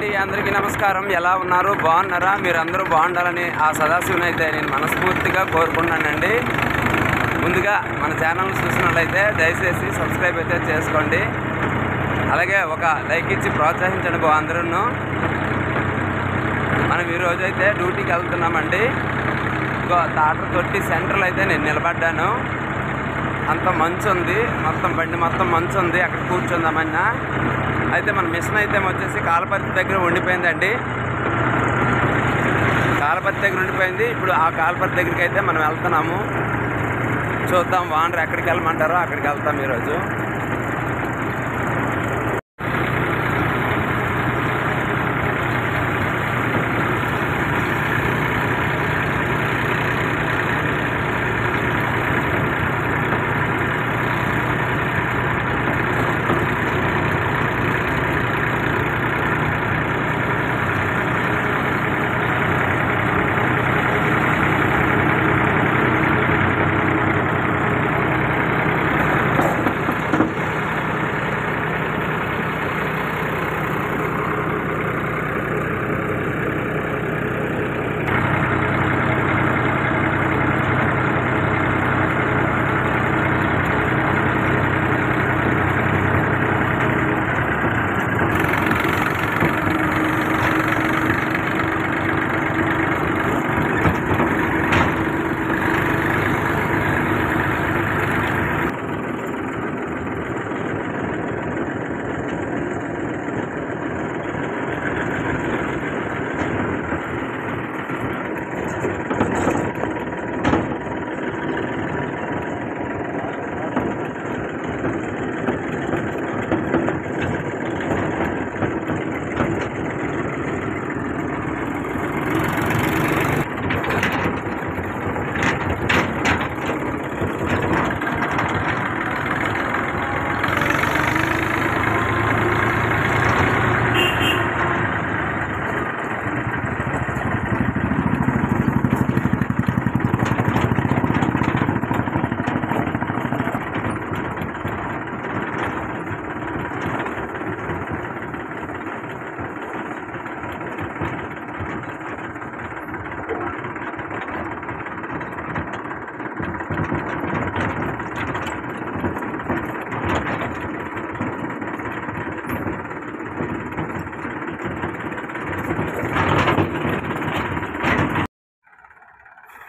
అండి, అందరికీ నమస్కారం. ఎలా ఉన్నారు? బాగున్నారా? మీరందరూ బాగుండాలని ఆ సదాశివుని అయితే నేను మనస్ఫూర్తిగా కోరుకున్నానండి. ముందుగా మన ఛానల్ చూసినట్లయితే దయచేసి సబ్స్క్రైబ్ అయితే చేసుకోండి. అలాగే ఒక లైక్ ఇచ్చి ప్రోత్సహించండి అందరూ. మనం ఈరోజు అయితే డ్యూటీకి వెళ్తున్నామండి. ఇంకో తాటర్ తొట్టి సెంటర్లో అయితే నేను నిలబడ్డాను. అంత మంచు ఉంది, మొత్తం బండి మొత్తం మంచు ఉంది. అక్కడ కూర్చుందామన్నా అయితే మన మిషన్ అయితే వచ్చేసి కాలపర్తి దగ్గర ఉండిపోయిందండి. కాలపర్తి దగ్గర ఉండిపోయింది. ఇప్పుడు ఆ కాలపర్తి దగ్గరికి అయితే మనం వెళ్తున్నాము. చూద్దాం వానరు ఎక్కడికి వెళ్ళమంటారో అక్కడికి వెళ్తాం ఈరోజు.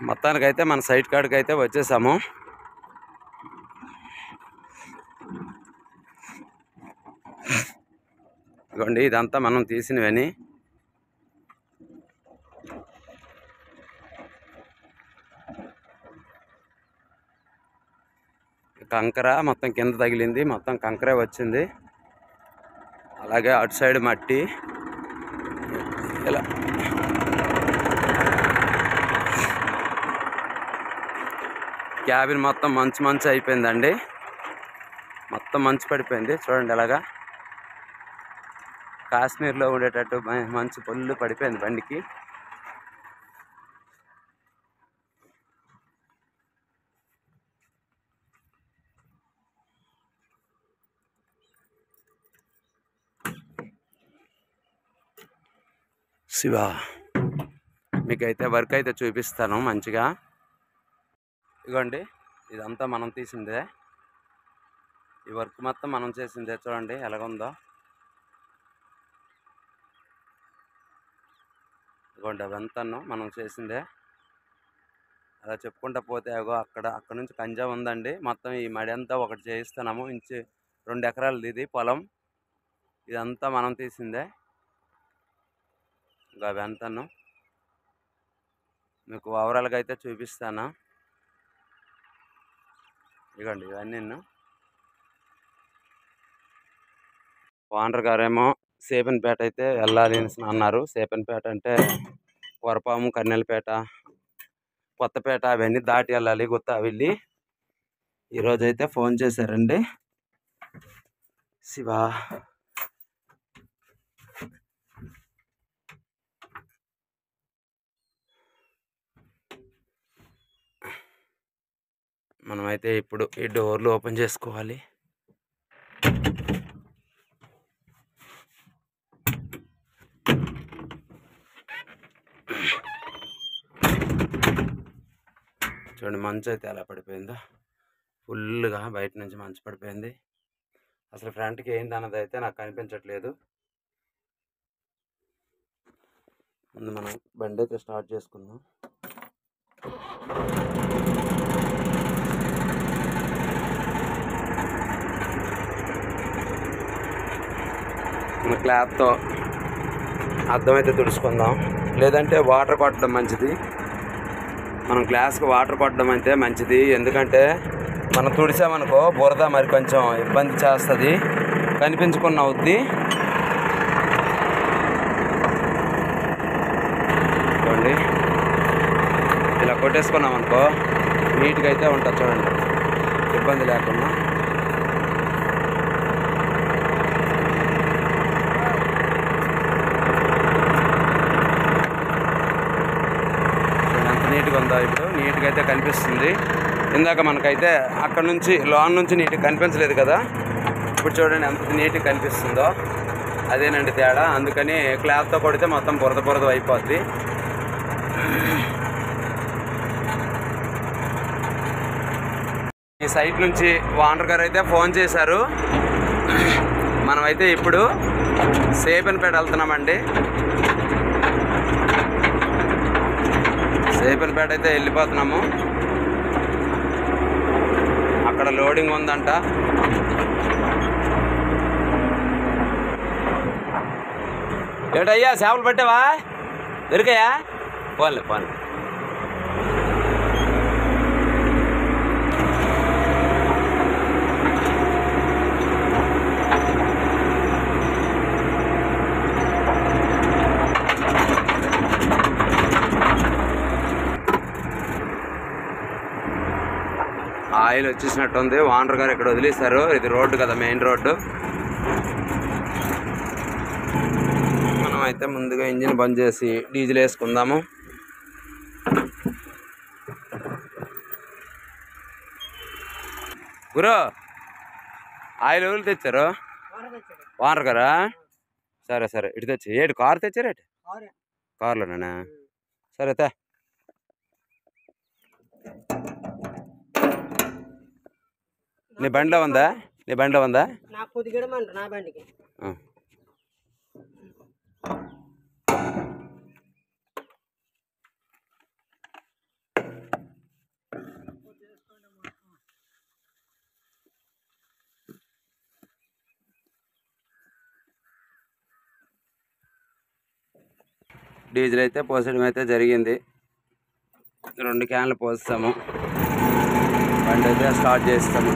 మొత్తానికైతే మన సైట్ కాడికి అయితే వచ్చేసాము. ఇదిగోండి, ఇదంతా మనం తీసినవని. కంకర మొత్తం కింద తగిలింది, మొత్తం కంకరే వచ్చింది. అలాగే అటు సైడ్ మట్టి ఇలా క్యాబిన్ మొత్తం మంచు అయిపోయిందండి. మొత్తం మంచు పడిపోయింది చూడండి. అలాగా కాశ్మీర్లో ఉండేటట్టు మంచు పొల్లు పడిపోయింది బండికి. శివ, మీకైతే వర్క్ అయితే చూపిస్తాను మంచిగా. ఇదిగోండి, ఇదంతా మనం తీసిందే. ఈ వర్క్ మొత్తం మనం చేసిందే. చూడండి ఎలాగుందో. ఇదిగోండి, అదంతా మనం చేసిందే. అలా చెప్పుకుంటా పోతే అక్కడ నుంచి కంజా ఉందండి. మొత్తం ఈ మడి అంతా ఒకటి చేయిస్తున్నాము. 2 ఎకరాలది ఇది పొలం. ఇదంతా మనం తీసిందే. ఇంకా అవి అంతాను మీకు ఓవరాల్గా అయితే చూపిస్తాను. ఇదిగోండి, ఇవన్నీ ఓనర్ గారేమో సేపన్పేట అయితే వెళ్ళాలి అన్నారు. సేపన్పేట అంటే కొరపాము, కన్నెలపేట, కొత్తపేట అవన్నీ దాటి వెళ్ళాలి. వెళ్ళి ఈరోజైతే ఫోన్ చేశారండి. శివ, మనమైతే ఇప్పుడు ఈ డోర్లు ఓపెన్ చేసుకోవాలి. చూడండి మంచు అయితే ఎలా పడిపోయిందో, ఫుల్గా బయట నుంచి మంచు పడిపోయింది. అసలు ఫ్రంట్కి ఏంది అన్నది అయితే నాకు కనిపించట్లేదు. ముందు మనం బండి అయితే స్టార్ట్ చేసుకుందాం. మన క్లాత్తో అద్దం అయితే తుడుచుకుందాం, లేదంటే వాటర్ కొట్టడం మంచిది. మనం గ్లాస్కి వాటర్ కొట్టడం అయితే మంచిది, ఎందుకంటే మనం తుడిచామనుకో బురద మరి కొంచెం ఇబ్బంది చేస్తుంది, కనిపించకుండా అవుద్ది. చూడండి ఇలా కొట్టేసుకున్నాం అనుకో నీట్గా అయితే ఉంటుంది, చూడండి ఇబ్బంది లేకుండా. ఎంత నీట్గా ఉందో ఇప్పుడు, నీట్గా అయితే కనిపిస్తుంది. ఇందాక మనకైతే అక్కడ నుంచి లోన్ నుంచి నీట్గా కనిపించలేదు కదా, ఇప్పుడు చూడండి ఎంత నీట్గా కనిపిస్తుందో. అదేనండి తేడా. అందుకని క్లాత్తో కొడితే మొత్తం బురద బురద అయిపోద్ది. ఈ సైట్ నుంచి ఓనర్ గారు అయితే ఫోన్ చేశారు. మనమైతే ఇప్పుడు సేపన్పేట వెళ్తున్నామండి. సేపన్పేట అయితే వెళ్ళిపోతున్నాము. అక్కడ లోడింగ్ ఉందంట. ఏటయ్యా చేపలు పట్టావా? దొరికాయా? పోన్లే పోన్లే. ఆయిల్ వచ్చేసినట్టుంది. ఓనర్ గారు ఇక్కడ వదిలేశారు. ఇది రోడ్డు కదా, మెయిన్ రోడ్డు. మనం అయితే ముందుగా ఇంజిన్ బంద్ చేసి డీజిల్ వేసుకుందాము. గురు ఆయిల్ ఎవరు తెచ్చారు? ఓనర్ గారా? సరే సరే ఇటు తెచ్చి. ఏడు కారు తెచ్చారు? ఏటు కారులోనా? సరే తే. నీ బండిలో ఉందా? నీ బండిలో ఉందా? డీజిల్ అయితే పోసడం అయితే జరిగింది. 2 క్యాన్లు పోస్తాము. బండి అయితే స్టార్ట్ చేస్తాము.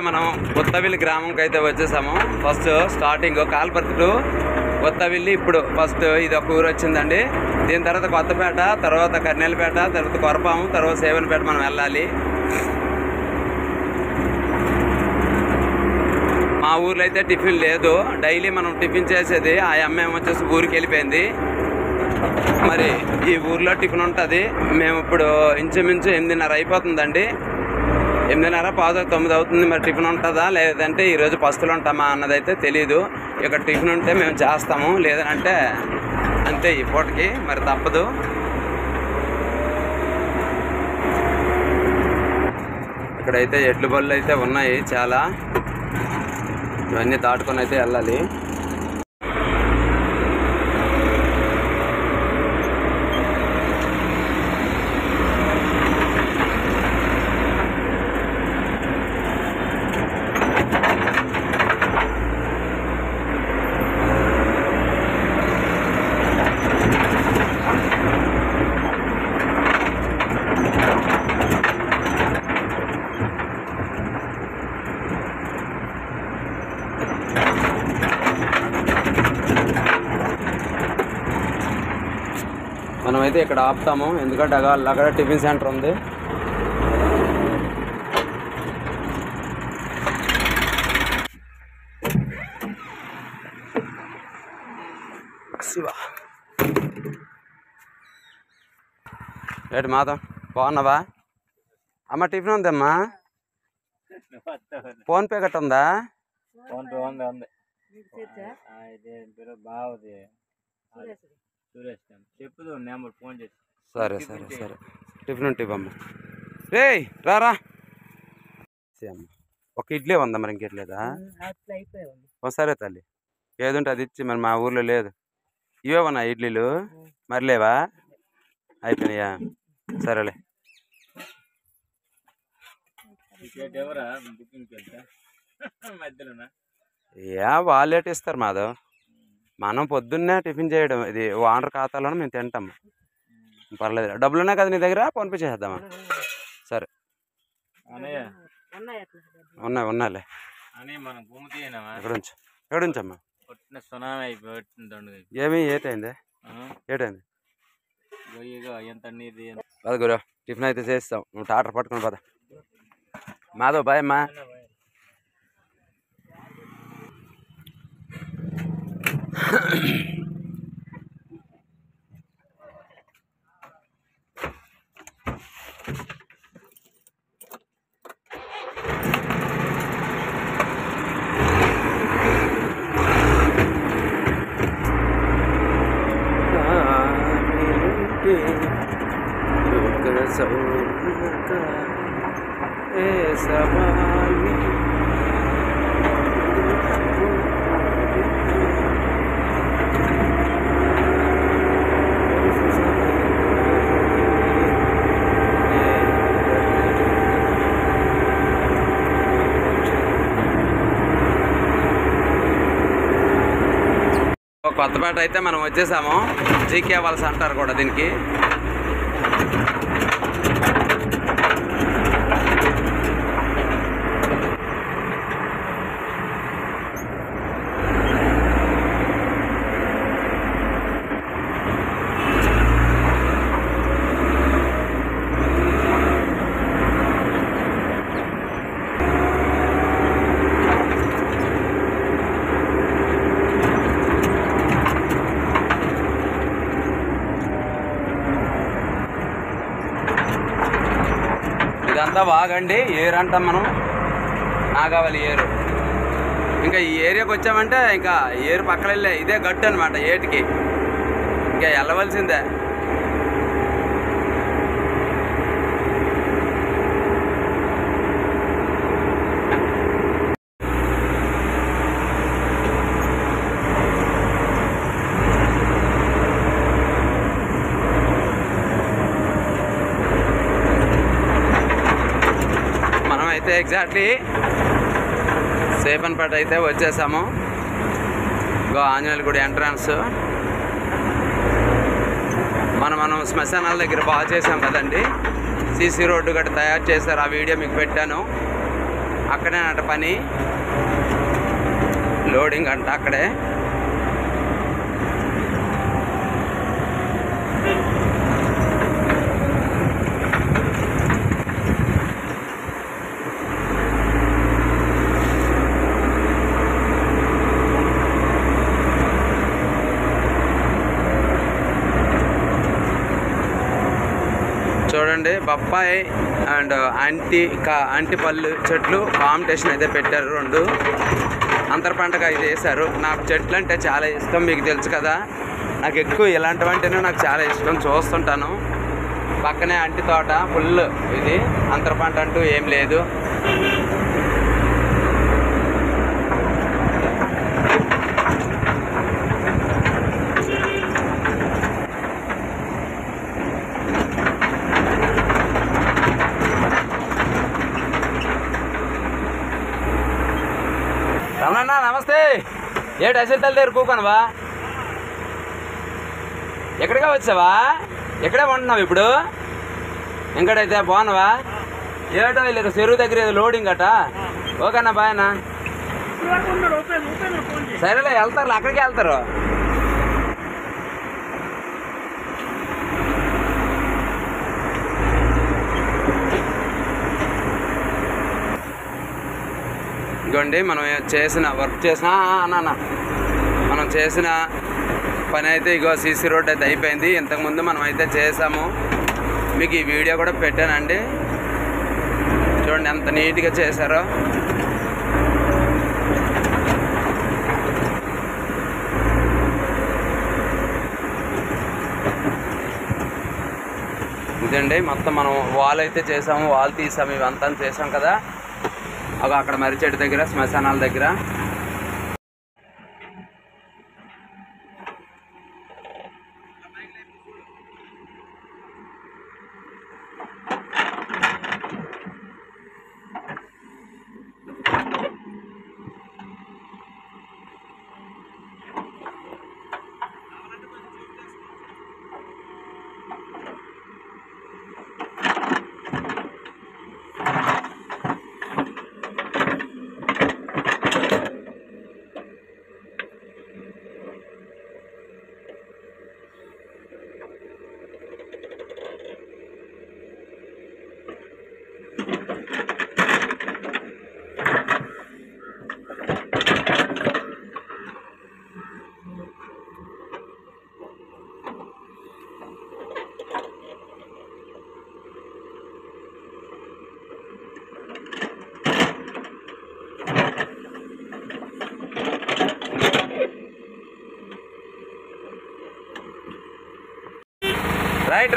మనం కొత్తవిల్లి గ్రామంకి అయితే వచ్చేసాము. First starting Kalparthi to Kothavilli. ఇప్పుడు ఫస్ట్ ఇది ఒక ఊరు వచ్చిందండి. దీని తర్వాత కొత్తపేట, తర్వాత కర్నెలపేట, తర్వాత కొరపాము, తర్వాత సేవన్పేట మనం వెళ్ళాలి. మా ఊర్లో అయితే టిఫిన్ లేదు. డైలీ మనం టిఫిన్ చేసేది. ఆ అమ్మాయి వచ్చేసి ఊరికి వెళ్ళిపోయింది. మరి ఈ ఊర్లో టిఫిన్ ఉంటుంది. మేము ఇప్పుడు ఇంచుమించు 8:30 అయిపోతుందండి. 8:30 పావు 9 అవుతుంది. మరి టిఫిన్ ఉంటుందా లేదంటే ఈరోజు పస్తులు ఉంటామా అన్నదైతే తెలీదు. ఇక్కడ టిఫిన్ ఉంటే మేము చేస్తాము, లేదంటే అంతే ఈ పూటకి. మరి తప్పదు. ఇక్కడైతే ఎడ్లు బళ్ళు అయితే ఉన్నాయి చాలా. ఇవన్నీ దాటుకొని అయితే వెళ్ళాలి. మనమైతే ఇక్కడ ఆపుతాము, ఎందుకంటే అక్కడ టిఫిన్ సెంటర్ ఉంది. శివ రేటు మాధవ్ బాగున్నావా? అమ్మ టిఫిన్ ఉందమ్మా. ఫోన్పే గట్ట ఉందా? బాగుంది చెప్పుదు నెంబర్ ఫోన్ చేసి. సరే సరే సరే టిఫిన్ ఉంటే అమ్మ. రే రారా ఒక ఇడ్లీ ఉందా మరి ఇంకెట్లేదా? సరే తల్లి ఏది ఉంటే అది ఇచ్చి మరి మా ఊర్లో లేదు. ఇవే ఉన్నా ఇడ్లీలు మరి లేవా? అయిపోయినాయా? సరేలే. ఏ వాళ్ళు ఏటి ఇస్తారు మాధవ్, మనం పొద్దున్నే టిఫిన్ చేయడం, ఇది ఓనర్ ఖాతాలోనే మేము తింటాము. పర్లేదు, డబ్బులు ఉన్నాయి కదా నీ దగ్గర, ఫోన్పే చేద్దామా? సరే ఉన్నాయి ఉన్నాయిలే. ఎక్కడుంచమ్మా? ఏమి ఏటైంది? ఏటైంది? అది గురు టిఫిన్ అయితే చేస్తాం, నువ్వు టాటర్ పట్టుకుని పద. మాధవ్ బాయ్ అమ్మా. కొత్తపేట అయితే మనం వచ్చేసాము. జీకే వలస అంటారు కూడా దీనికి. ఇదంతా వాగండి, ఏరు అంటాం మనం, నాగావళి ఏరు. ఇంకా ఈ ఏరియాకి వచ్చామంటే ఇంకా ఏరు పక్కన వెళ్ళే ఇదే గట్టు అనమాట. ఏటికి ఇంకా వెళ్ళవలసిందే. అయితే ఎగ్జాక్ట్లీ సేపన్పేట అయితే వచ్చేసాము. ఇంకో ఆంజనేయుల గుడి ఎంట్రన్స్. మనం శ్మశానాల దగ్గర బాగా చేసాం కదండి, సీసీ రోడ్డు గట్రా తయారు చేశారు. ఆ వీడియో మీకు పెట్టాను. అక్కడే అంట పని, లోడింగ్ అంట అక్కడే. చూడండి, బొప్పాయి అండ్ అంటి పళ్ళు చెట్లు కాంపిటీషన్ అయితే పెట్టారు. 2 అంతర పంటగా అయితే వేశారు. నాకు చెట్లు అంటే చాలా ఇష్టం, మీకు తెలుసు కదా. నాకు ఎక్కువ ఇలాంటివంటేనే నాకు చాలా ఇష్టం, చూస్తుంటాను. పక్కనే అంటి తోట ఫుల్. ఇది అంతర పంట అంటూ ఏం లేదు. రమణన్న నమస్తే. ఏటి అసలు దగ్గర కూకనవా? ఎక్కడిగా వచ్చావా? ఎక్కడే ఉంటున్నావు ఇప్పుడు? ఇంకడైతే బాగున్నావా? ఏటో లేదు, చెరువు దగ్గర ఏదో లోడింగ్ అట. ఓకేనా బాయనా? సరేలే, వెళ్తారు, అక్కడికి వెళ్తారు. ఇదిగోండి, మనం చేసిన వర్క్ చేసిన మనం చేసిన పని అయితే ఇగో సీసీ రోడ్ అయితే అయిపోయింది. ఇంతకుముందు మనం అయితే చేసాము, మీకు ఈ వీడియో కూడా పెట్టానండి. చూడండి ఎంత నీట్గా చేశారో. ఇదండి మొత్తం మనం వాల్ అయితే చేసాము, వాల్ తీసాము, ఇవంతా చేసాం కదా. అక్కడ మర్రి చెట్టు దగ్గర శ్మశానాల దగ్గర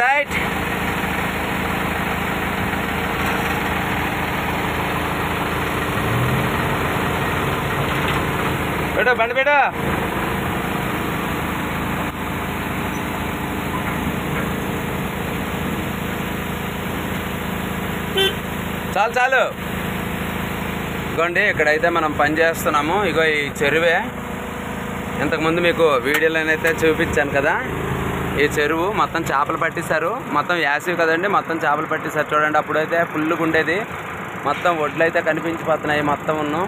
రైట్ పెట్టు బండి పెట్టు. చాలు ఇగోండి ఇక్కడైతే మనం పని చేస్తున్నాము. ఇగో ఈ చెరువే ఇంతకుముందు మీకు వీడియోలోనైతే చూపించాను కదా. ఈ చెరువు మొత్తం చేపలు పట్టేశారు, మొత్తం యాసివ్ కదండి, మొత్తం చేపలు పట్టేశారు. చూడండి అప్పుడైతే ఫుల్గా ఉండేది, మొత్తం ఒడ్లు అయితే కనిపించిపోతున్నాయి మొత్తం ఉన్ను.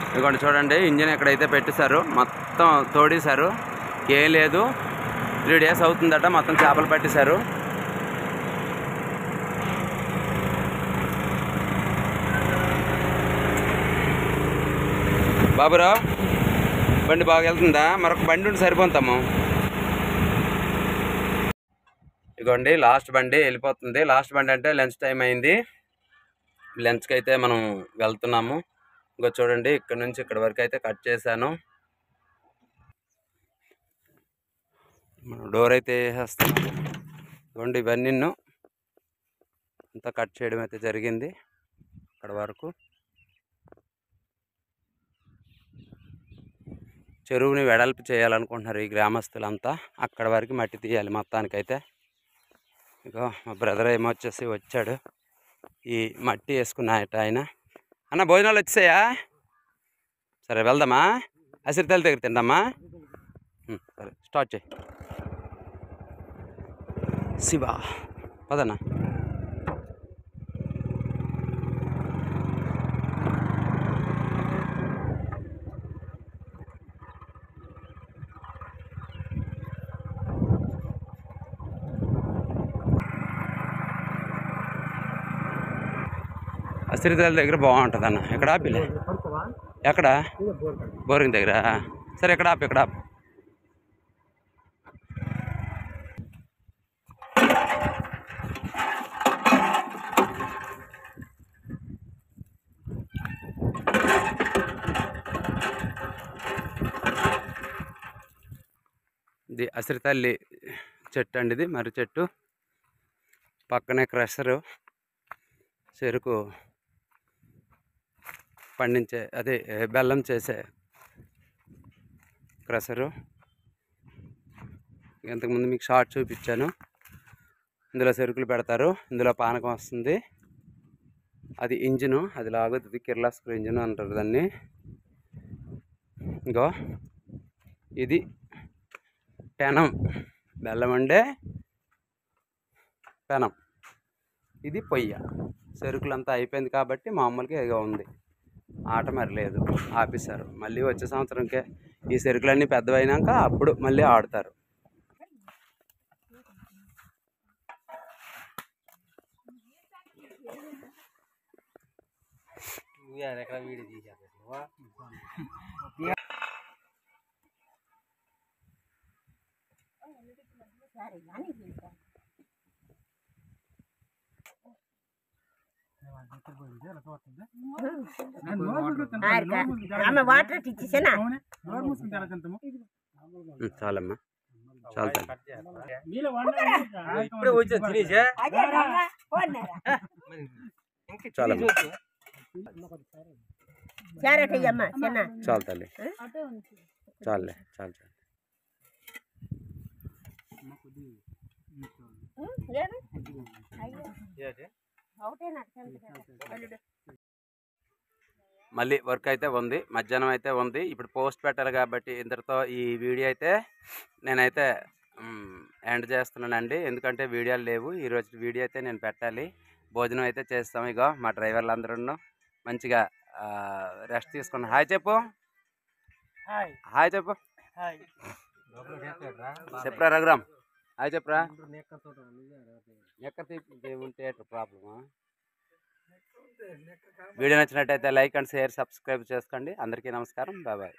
ఇదిగోండి చూడండి ఇంజిన్ ఎక్కడైతే పెట్టేశారు మొత్తం తోడేశారు, ఏం లేదు. 3 days అవుతుందట మొత్తం చేపలు పట్టేశారు. బాబురావు బండి బాగా వెళ్తుందా? మరొక బండి ఉండి సరిపోతాము. ఇదిగోండి లాస్ట్ బండి వెళ్ళిపోతుంది. లాస్ట్ బండి అంటే లంచ్ టైం అయింది, లంచ్కి అయితే మనం వెళ్తున్నాము. ఇంకో చూడండి ఇక్కడ నుంచి ఇక్కడ వరకు అయితే కట్ చేశాను. మనం డోర్ అయితే వేసేస్తున్నాము. ఇదిగోండి ఇవన్నీ అంతా కట్ చేయడం అయితే జరిగింది అక్కడ వరకు. చెరువుని వెడల్పు చేయాలనుకుంటున్నారు ఈ గ్రామస్తులంతా. అక్కడ వరకు మట్టి తీయాలి మొత్తానికైతే. ఇగో మా బ్రదర్ ఏమో వచ్చాడు ఈ మట్టి వేసుకున్నాయట ఆయన. అన్న భోజనాలు వచ్చాయా? సరే వెళ్దామా? అసిరితల దగ్గర తిందామా? సరే స్టార్ట్ చేయి శివ, పదన్నా. అసిరితల దగ్గర బాగుంటుంది అన్న. ఎక్కడ ఆపిలే? ఎక్కడ? బోరింగ్ దగ్గర. సరే ఎక్కడ ఆపు, ఎక్కడ ఆపు. ఇది అసిరితల్లి చెట్టు అండి, ఇది మర్రి చెట్టు. పక్కనే క్రషరు, చెరుకు పండించే అదే బెల్లం చేసే క్రషరు. ఇంతకుముందు మీకు షార్ట్ చూపించాను. ఇందులో చెరుకులు పెడతారు, ఇందులో పానకం వస్తుంది. అది ఇంజిను, అది లాగుతుంది, కిర్లాస్కర్ ఇంజిన్ అంటారు దాన్ని. ఇంకో ఇది పెనం, బెల్లం వండే పెనం. ఇది పొయ్య. చెరుకులంతా అయిపోయింది కాబట్టి మామూలుగా ఇక ఉంది, ఆట మరి లేదు, ఆపేశారు. మళ్ళీ వచ్చే సంవత్సరంకే ఈ చెరుకులన్నీ పెద్దవైనాక అప్పుడు మళ్ళీ ఆడతారు. చాలమ్మా. చాలు తల్లి ఇప్పుడే వచ్చా తినేసా చాలమ్మా చాలు తల్లి చాలులే చాలు చాలు మళ్ళీ వర్క్ అయితే ఉంది, మధ్యాహ్నం అయితే ఉంది. ఇప్పుడు పోస్ట్ పెట్టాలి కాబట్టి ఇంతటితో ఈ వీడియో అయితే నేనైతే ఎండ్ చేస్తున్నానండి. ఎందుకంటే వీడియోలు లేవు, ఈరోజు వీడియో అయితే నేను పెట్టాలి. భోజనం అయితే చేస్తాం. ఇగో మా డ్రైవర్లు అందరూ మంచిగా రెస్ట్ తీసుకున్నాను. హాయ్ చెప్పు, హాయ్ చెప్పు, చెప్పరా రఘురామ్, హాయ్ చెప్పరా. ఎక్కడ ఉంటే ప్రాబ్లమా? వీడియో నచ్చినట్టయితే లైక్ అండ్ షేర్ సబ్స్క్రైబ్ చేసుకోండి. అందరికీ నమస్కారం, బాయ్ బాయ్.